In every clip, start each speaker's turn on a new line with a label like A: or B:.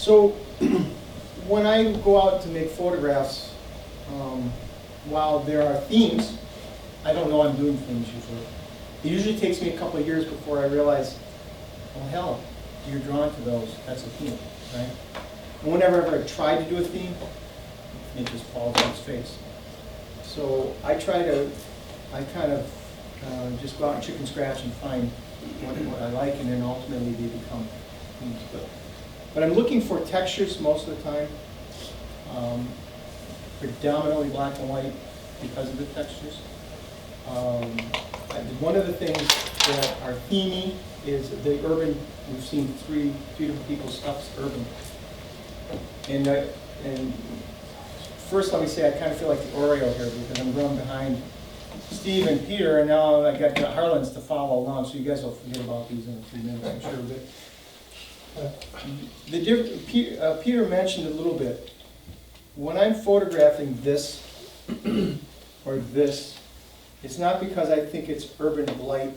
A: So when I go out to make photographs, while there are themes, I don't know I'm doing themes usually. It usually takes me a couple of years before I realize, oh hell, you're drawn to those, that's a theme, right? And whenever I try to do a theme, it just falls on its face. So I kind of just go out and chicken scratch and find what I like, and then ultimately they become themes. But I'm looking for textures most of the time, predominantly black and white because of the textures. One of the things that are themey is the urban. We've seen three different people's stuff's urban. And first let me say I kind of feel like the Oreo here because I'm running behind Steve and Peter, and now I got the Harlan's to follow along, so you guys will forget about these in a few minutes, I'm sure. But Peter mentioned a little bit. When I'm photographing this or this, it's not because I think it's urban blight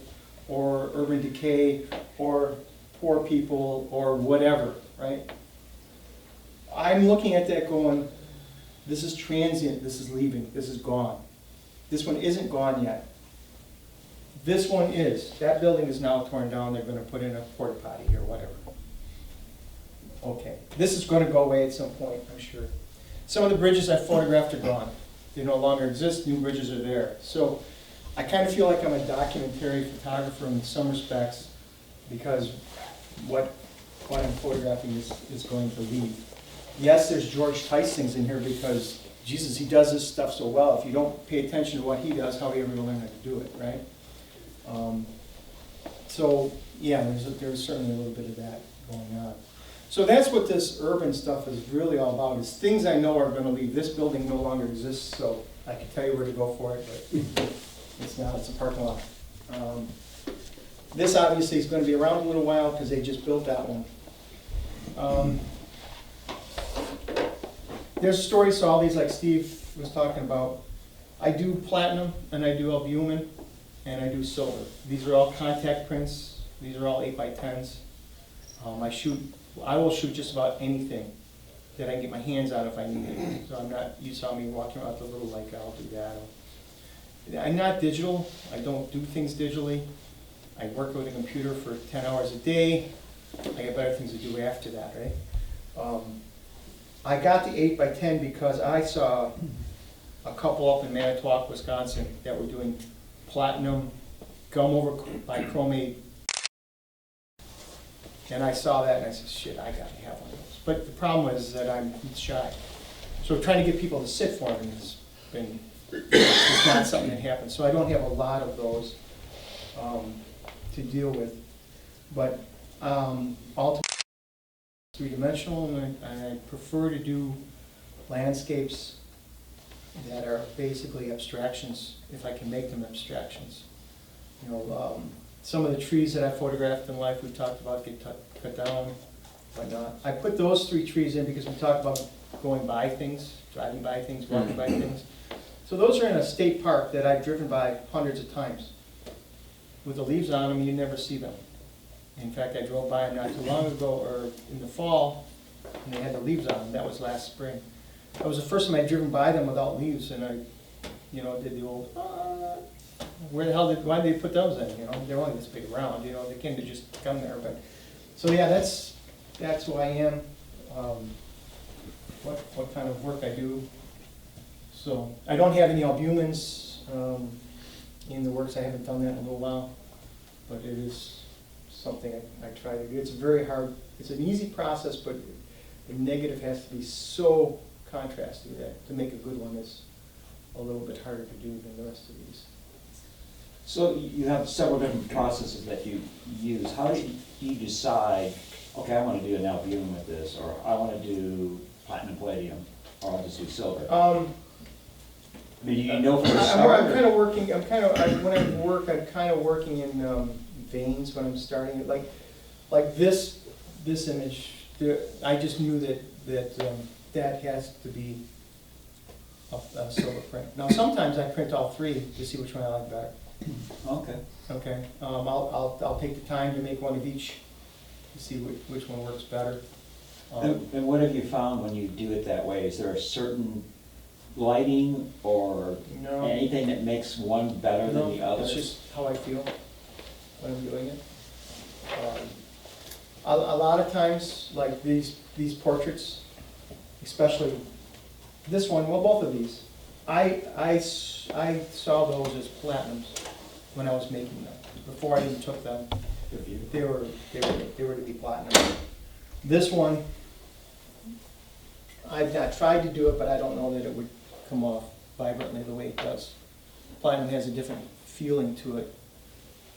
A: or urban decay or poor people or whatever, right? I'm looking at that going, this is transient, this is leaving, this is gone. This one isn't gone yet. This one is. That building is now torn down, they're going to put in a porta potty or whatever. Okay, this is going to go away at some point, I'm sure. Some of the bridges I photographed are gone. They no longer exist, new bridges are there. So I kind of feel like I'm a documentary photographer in some respects because what I'm photographing is going to leave. Yes, there's George Tice things in here because, Jesus, he does this stuff so well. If you don't pay attention to what he does, how are you ever going to learn how to do it, right? So, yeah, there's certainly a little bit of that going on. So that's what this urban stuff is really all about, is things I know are going to leave. This building no longer exists, so I can tell you where to go for it, but it's not. It's a parking lot. This obviously is going to be around a little while because they just built that one. There's stories to all these, like Steve was talking about. I do platinum, and I do albumin, and I do silver. These are all contact prints. These are all 8x10s. I will shoot just about anything that I can get my hands on if I need it. So I'm not, you saw me walking around with a little Leica, I'll do that. I'm not digital. I don't do things digitally. I work with a computer for 10 hours a day. I got better things to do after that, right? I got the 8x10 because I saw a couple up in Manitowoc, Wisconsin that were doing platinum gum over bichromate. And I saw that and I said, shit, I gotta have one of those. But the problem is that I'm shy. So trying to get people to sit for me has been, it's not something that happens. So I don't have a lot of those to deal with. But ultimately, three-dimensional, and I prefer to do landscapes that are basically abstractions, if I can make them abstractions. You know, some of the trees that I photographed in life we talked about get cut down, whatnot. I put those 3 trees in because we talked about going by things, driving by things, walking by things. So those are in a state park that I've driven by hundreds of times. With the leaves on them, you never see them. In fact, I drove by them not too long ago, or in the fall, and they had the leaves on them. That was last spring. That was the first time I'd driven by them without leaves, and I, did the old, where the hell why did they put those in? They're only this big around. They can't just come there. But so yeah, that's who I am. What kind of work I do. So I don't have any albumins in the works. I haven't done that in a little while, but it is something I try to do. It's very hard. It's an easy process, but the negative has to be so contrasty that to make a good one is a little bit harder to do than the rest of these.
B: So you have several different processes that you use. How do you decide, okay, I want to do an albumin with this, or I want to do platinum palladium, or I'll just do silver? I mean, you know from the start?
A: I'm kind of working, when I work, I'm kind of working in veins when I'm starting it. Like this image, I just knew that has to be a silver print. Now sometimes I print all 3 to see which one I like better.
B: Okay.
A: Okay. I'll take the time to make one of each to see which one works better.
B: And what have you found when you do it that way? Is there a certain lighting or
A: No.
B: anything that makes one better than the other?
A: It's just how I feel when I'm doing it. A lot of times, like these portraits, especially this one, well, both of these, I saw those as platinums when I was making them. Before I even took them, they were to be platinum. This one, I've not tried to do it, but I don't know that it would come off vibrantly the way it does. Platinum has a different feeling to it.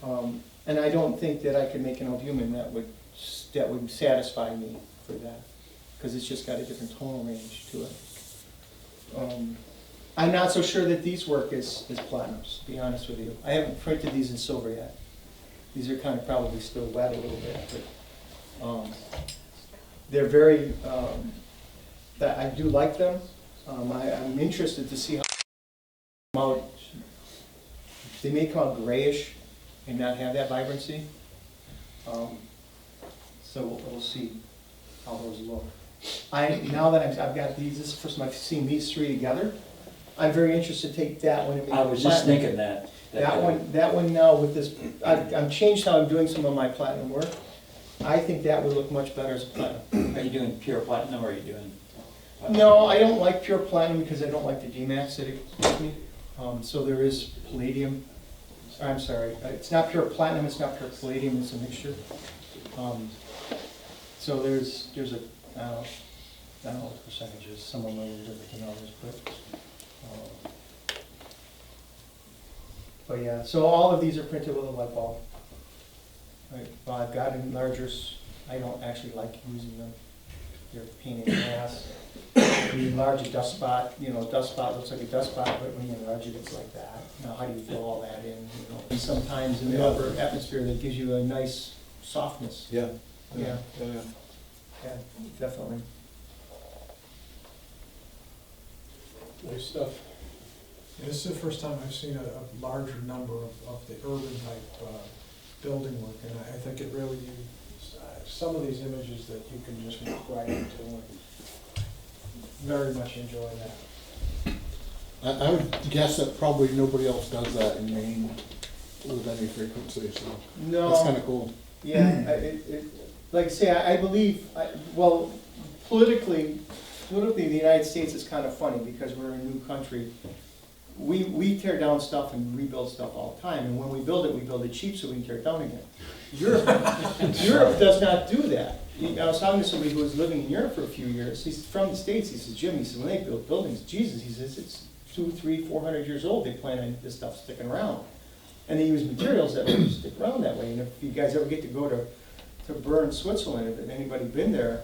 A: And I don't think that I could make an albumen that would satisfy me for that, because it's just got a different tonal range to it. I'm not so sure that these work as platinums, to be honest with you. I haven't printed these in silver yet. These are kind of probably still wet a little bit, but they're very, I do like them. I'm interested to see how they come out. They may come out grayish and not have that vibrancy. So we'll see how those look. Now that I've got these, this is the first time I've seen these three together. I'm very interested to take that one and make it
B: I was just
A: platinum.
B: thinking that.
A: That one now with this, I've changed how I'm doing some of my platinum work. I think that would look much better as a platinum.
B: Are you doing pure platinum or are you doing?
A: No, I don't like pure platinum because I don't like the DMAX that it gives me. So there is palladium, I'm sorry, it's not pure platinum, it's not pure palladium, it's a mixture. So there's a, I don't know what the percentages, some of them are different than others, but yeah, so all of these are printed with a light bulb. Right, well, I've got enlargers, I don't actually like using them. They're a pain in the ass. When you enlarge a dust spot, dust spot looks like a dust spot, but when you enlarge it, it's like that. Now, how do you fill all that in, And sometimes in the upper atmosphere, that gives you a nice softness.
C: Yeah.
A: Yeah, definitely.
D: Nice stuff. Yeah, this is the first time I've seen a larger number of the urban type building work, and I think it really, some of these images that you can just walk right into, and very much enjoy that.
C: I would guess that probably nobody else does that in Maine with any frequency, so
A: No.
C: that's kind of cool.
A: Yeah, like I say, I believe, well, politically, the United States is kind of funny because we're a new country. We tear down stuff and rebuild stuff all the time, and when we build it cheap so we can tear it down again. Europe does not do that. I was talking to somebody who was living in Europe for a few years. He's from the States. He says, Jim, when they build buildings, Jesus, he says, it's 200, 300, 400 years old. They plan on this stuff sticking around. And they use materials that will stick around that way. And if you guys ever get to go to Bern, Switzerland, if anybody been there,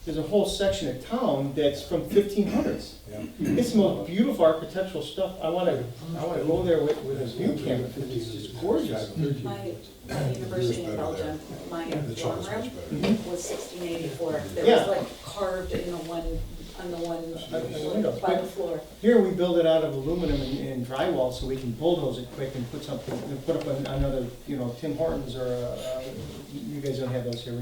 A: there's a whole section of town that's from 1500s.
C: Yeah.
A: It's the most beautiful architectural stuff. I want to go there with a view camera because it's just gorgeous.
E: My university in Belgium, my dorm room was 1684. There
A: Yeah.
E: was like carved in on the one
A: windows.
E: by the floor.
A: Here we build it out of aluminum and drywall so we can bulldoze it quick and put up another, Tim Hortons or, you guys don't have those here,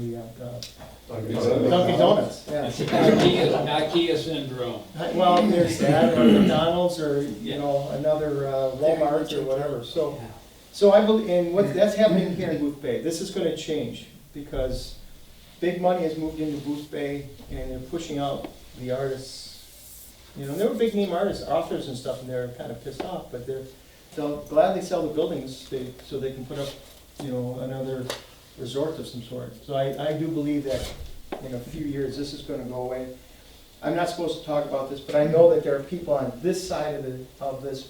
A: Dunkin' Donuts, yeah.
F: IKEA syndrome.
A: Well, there's that, or McDonald's, or, another Walmart or whatever, so I believe, and that's happening here in Booth Bay. This is gonna change, because big money has moved into Booth Bay, and they're pushing out the artists. There were big name artists, authors and stuff, and they're kind of pissed off, but they'll gladly sell the buildings so they can put up, another resort of some sort. So I do believe that in a few years, this is gonna go away. I'm not supposed to talk about this, but I know that there are people on this side of this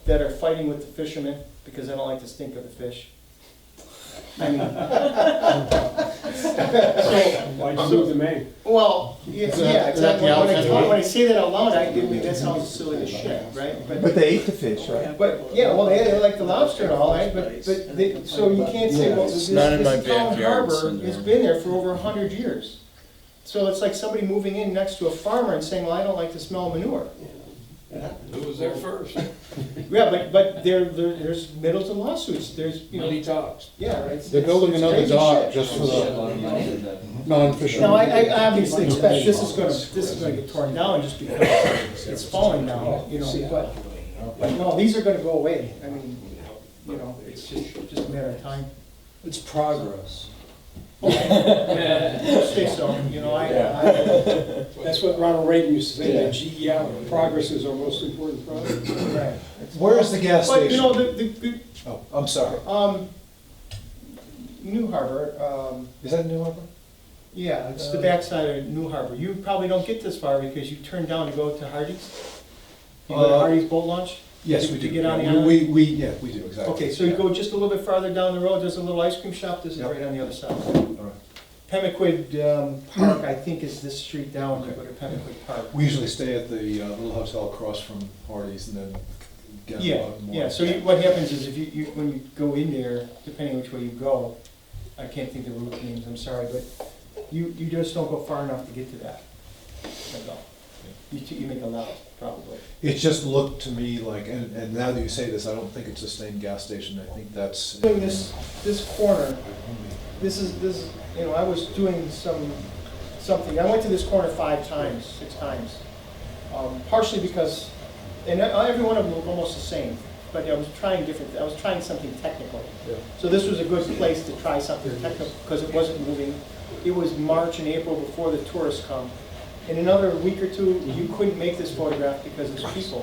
A: that are fighting with the fishermen because I don't like the stink of the fish. I mean,
D: Why'd you move to Maine?
A: well, yeah,
C: Is that
A: exactly.
C: the
A: When
C: outside?
A: I say that out loud, that sounds silly as shit, right?
G: But they ate the fish, right?
A: But yeah, well, they like the lobster and all, right? So you can't say, well, this
F: not in my
A: town
F: backyard
A: harbor
F: syndrome.
A: has been there for over 100 years. So it's like somebody moving in next to a farmer and saying, well, I don't like the smell of manure.
F: Who was there first?
A: Yeah, but there's Middleton lawsuits. There's
F: Money talks.
A: yeah,
C: They're building
A: it's
C: another
A: crazy
C: dock
A: shit.
C: just for
B: A
C: the,
B: lot of money in the
C: non-official.
A: No, I obviously expect this is gonna get torn down just because it's falling down, you know, but no, these are gonna go away. I mean, you know, it's just a matter of time.
G: It's progress.
A: Say so, you know,
G: That's what Ronald Reagan used to say, the GEL, progress is our most important project.
A: right.
H: Where is the gas
A: But, you know,
H: station? Oh, I'm sorry.
A: New Harbor,
H: Is that New Harbor?
A: yeah, it's the backside of New Harbor. You probably don't get this far because you turn down to go to Hardee's. You go to Hardee's boat launch?
H: Yes,
A: to-
H: we
A: to
H: do.
A: get on the
H: Yeah,
A: island?
H: yeah, we do, exactly.
A: Okay, so you go just a little bit farther down the road, there's a little ice cream shop, this is
H: Yep.
A: right on the other side.
H: All right.
A: Pemaquid Park, I think, is this street down, you go to Pemaquid Park.
H: We usually stay at the little hotel across from Hardee's and then get
A: Yeah,
H: out more.
A: yeah, so what happens is if you, when you go in there, depending which way you go, I can't think of the route names, I'm sorry, but you just don't go far enough to get to that. That's all. You make a left, probably.
H: It just looked to me like, and now that you say this, I don't think it's the same gas station. I think that's.
A: Doing this corner, this is, you know, I was doing something, I went to this corner 5 times, 6 times. Partially because, and every one of them looked almost the same, but I was trying something technical. So this was a good place to try something technical, because it wasn't moving. It was March and April before the tourists come. In another week or two, you couldn't make this photograph because there's people.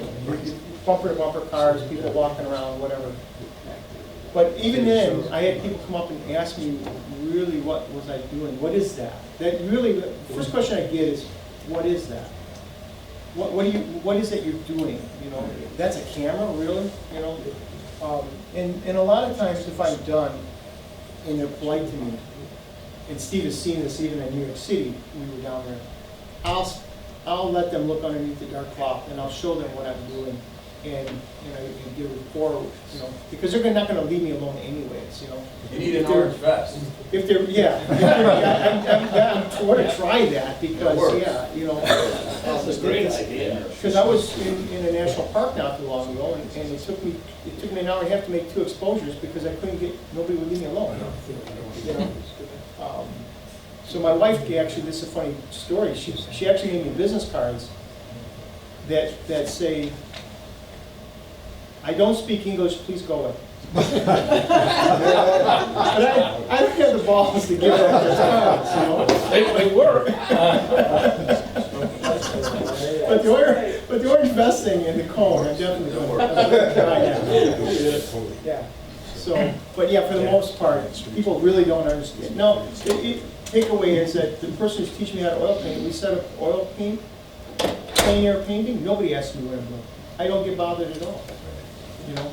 A: Bumper to bumper cars, people walking around, whatever. But even then, I had people come up and ask me, really, what was I doing? What is that? That really, the first question I get is, what is that? What is it you're doing? You know, that's a camera, really? You know, and a lot of times, if I'm done, and they're polite to me, and Steve has seen this even in New York City, we were down there. I'll let them look underneath the dark cloth, and I'll show them what I'm doing, and you know, and give a rapport, you know, because they're not going to leave me alone anyways, you know.
F: You need an orange vest.
A: If they're, I'm going to try that because, yeah, you know.
F: That's a great idea.
A: Because I was in a national park not too long ago, and it took me an hour and a half to make 2 exposures because I couldn't get, nobody would leave me alone, you know. So my wife, actually, this is a funny story, she actually gave me business cards that say, I don't speak English, please go away. But I don't have the balls to give her those cards, you know.
F: They work.
A: But the orange vest thing and the cone, I'm definitely going to try that. Yeah. So, but yeah, for the most part, people really don't understand. No, takeaway is that the person who's teaching me how to oil paint, we set up oil paint, plein air painting, nobody asks me what I'm doing. I don't get bothered at all, you know.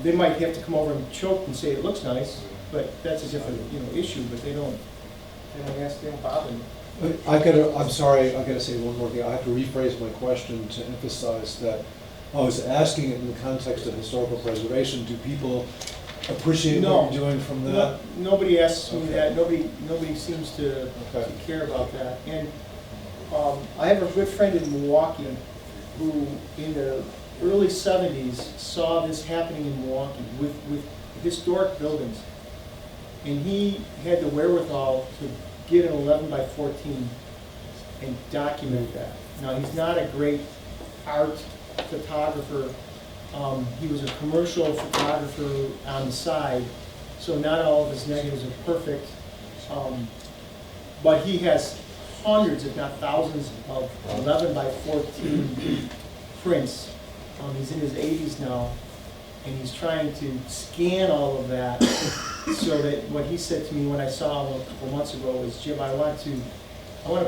A: They might have to come over and choke and say it looks nice, but that's a different, you know, issue, but they don't ask, they don't bother me.
H: I'm sorry, I gotta say one more thing. I have to rephrase my question to emphasize that I was asking it in the context of historical preservation. Do people appreciate what you're doing from that?
A: Nobody asks me
H: Okay.
A: that. Nobody seems to care about that. And I have a good friend in Milwaukee who, in the early 70s, saw this happening in Milwaukee with historic buildings. And he had the wherewithal to get an 11 by 14 and document that. Now, he's not a great art photographer. He was a commercial photographer on the side, so not all of his negatives are perfect. But he has hundreds, if not thousands, of 11 by 14 prints. He's in his 80s now, and he's trying to scan all of that so that what he said to me when I saw him a couple months ago was, Jim, I want to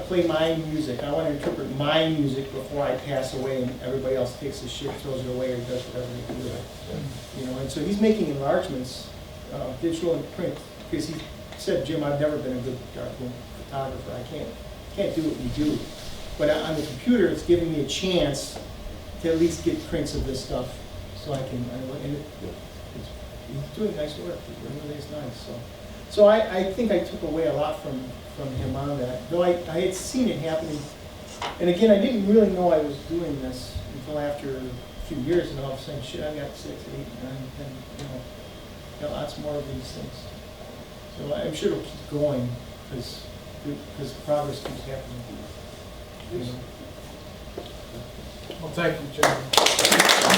A: play my music. I want to interpret my music before I pass away and everybody else takes the shit, throws it away, or does whatever they do with it. You know, and so he's making enlargements, digital and print, because he said, Jim, I've never been a good darkroom photographer. I can't do what you do. But on the computer, it's giving me a chance to at least get prints of this stuff, so I can. He's doing nice work. It really is nice. So I think I took away a lot from him on that. Though I had seen it happening, and again, I didn't really know I was doing this until after a few years, and all of a sudden, shit, I got 6, 8, 9, 10, got lots more of these things. So I'm sure it'll keep going, because because progress keeps happening.
D: Well, thank you, Chairman.